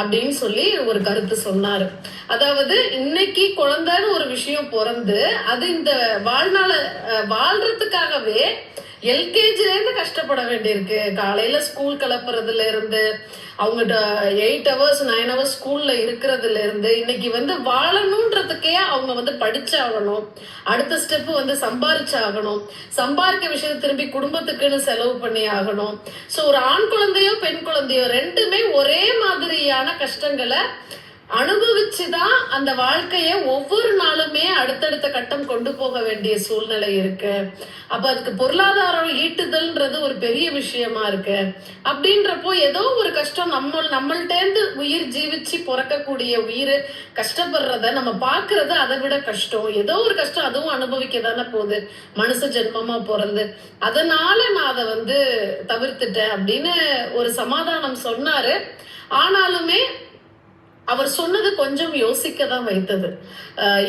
அப்படின்னு சொல்லி ஒரு கருத்து சொன்னாரு. அதாவது இன்னைக்கு குழந்தைன்னு ஒரு விஷயம் பிறந்து அது இந்த வாழ்றதுக்காகவே எல்கேஜில இருந்து கஷ்டப்பட வேண்டியிருக்கு. காலையில ஸ்கூல் கிளப்புறதுல இருந்து அவங்க 8 hours 9 hours ஸ்கூல்ல இருக்கிறதுல இருந்து இன்னைக்கு வாழணும்ன்றதுக்கே அவங்க படிச்சாகணும். அடுத்த ஸ்டெப் சம்பாரிச்சாகணும். சம்பாதிக்க விஷயத்தை திரும்பி குடும்பத்துக்குன்னு செலவு பண்ணி ஆகணும். ஸோ ஒரு ஆண் குழந்தையோ பெண் குழந்தையோ ரெண்டுமே ஒரே மாதிரியான கஷ்டங்களை அனுபவிச்சுதான் அந்த வாழ்க்கைய ஒவ்வொரு நாளுமே அடுத்தடுத்த கட்டம் கொண்டு போக வேண்டிய சூழ்நிலை இருக்கு. அப்ப அதுக்கு பொருளாதாரம் ஈட்டுதல்ன்றது ஒரு பெரிய விஷயமா இருக்கு. அப்படின்றப்போ ஏதோ ஒரு கஷ்டம் நம்மள்டேந்து உயிர் ஜீவிச்சு பிறக்கக்கூடிய உயிர் கஷ்டப்படுறத நம்ம பாக்குறது அதை விட கஷ்டம். ஏதோ ஒரு கஷ்டம் அதுவும் அனுபவிக்க தானே போகுது மனுஷ ஜென்மமா பிறந்து. அதனால நான் அதை தவிர்த்துட்டேன் அப்படின்னு ஒரு சமாதானம் சொன்னாரு. ஆனாலுமே அவர் சொன்னது கொஞ்சம் யோசிக்க தான் வைத்தது.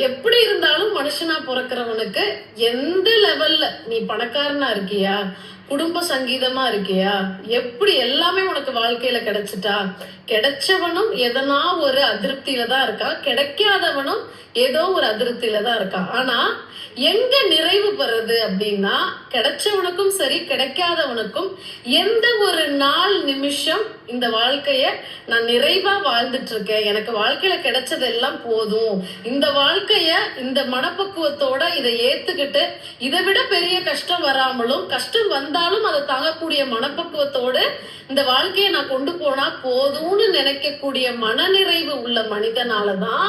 எப்படி இருந்தாலும் மனுஷனா பிறக்கிறவனுக்கு எந்த லெவல்ல நீ பணக்காரனா இருக்கியா, குடும்ப சங்கீதமா இருக்கியா, எப்படி எல்லாமே உனக்கு வாழ்க்கையில கிடைச்சிட்டா, கிடைச்சவனும் எதனா ஒரு அதிருப்தியில தான் இருக்கான், கிடைக்காதவனும் ஏதோ ஒரு அதிருப்தியில தான் இருக்கான். ஆனா எங்க நிறைவு பெறுது அப்படின்னா கிடைச்சவனுக்கும் சரி கிடைக்காதவனுக்கும் எந்த ஒரு நாள் நிமிஷம் இந்த வாழ்க்கைய நான் நிறைவா வாழ்ந்துட்டு இருக்கேன், எனக்கு வாழ்க்கையில கிடைச்சதெல்லாம் போதும், இந்த வாழ்க்கைய இந்த மனப்பக்குவத்தோட இதை ஏத்துக்கிட்டு இதை விட பெரிய கஷ்டம் வராமலும் கஷ்டம் வந்தாலும் அதை தாங்கக்கூடிய மனப்பக்குவத்தோடு இந்த வாழ்க்கையை நான் கொண்டு போனா போதும்னு நினைக்கக்கூடிய மனநிறைவு உள்ள மனிதனாலதான்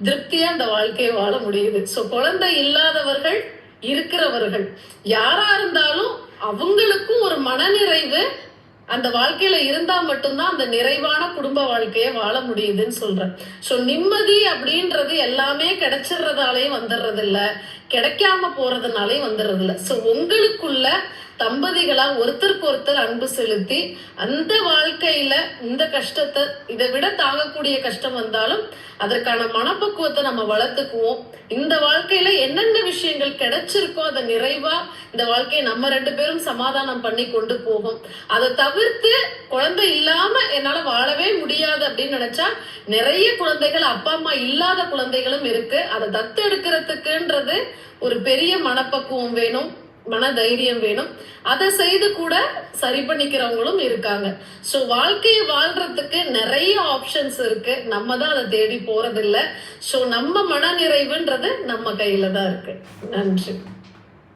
திருப்தியா அந்த வாழ்க்கையை வாழ முடியுது. சோ குழந்தை இல்லாதவர்கள் இருக்கிறவர்கள் யாரா இருந்தாலும் அவங்களுக்கும் ஒரு மனநிறைவு அந்த வாழ்க்கையில இருந்தா மட்டும்தான் அந்த நிறைவான குடும்ப வாழ்க்கையை வாழ முடியுதுன்னு சொல்றேன். சோ நிம்மதி அப்படின்றது எல்லாமே கிடைச்சிடுறதாலேயும் வந்துடுறது இல்ல, கிடைக்காம போறதுனாலையும் வந்துடுறது இல்ல. சோ உங்களுக்குள்ள தம்பதிகளா ஒருத்தருக்கு ஒருத்தர் அன்பு செலுத்தி அந்த வாழ்க்கையில இந்த கஷ்டத்தை இதை விட தாங்கக்கூடிய கஷ்டம் வந்தாலும் அதற்கான மனப்பக்குவத்தை நம்ம வளர்த்துக்குவோம். இந்த வாழ்க்கையில என்னென்ன விஷயங்கள் கிடைச்சிருக்கோ அதை நிறைவா இந்த வாழ்க்கையை நம்ம 2 பேரும் சமாதானம் பண்ணி கொண்டு போகும். அதை தவிர்த்து குழந்தை இல்லாம என்னால வாழவே முடியாது அப்படின்னு நினைச்சா நிறைய குழந்தைகள் அப்பா அம்மா இல்லாத குழந்தைகளும் இருக்கு. அதை தத்து எடுக்கிறதுக்குன்றது ஒரு பெரிய மனப்பக்குவம் வேணும், மன தைரியம் வேணும். அதை செய்து கூட சரி பண்ணிக்கிறவங்களும் இருக்காங்க. ஸோ வாழ்க்கையை வாழ்றதுக்கு நிறைய ஆப்ஷன்ஸ் இருக்கு. நம்ம தான் அதை தேடி போறதில்லை. ஸோ நம்ம மன நிறைவுன்றது நம்ம கையில தான் இருக்கு. நன்றி.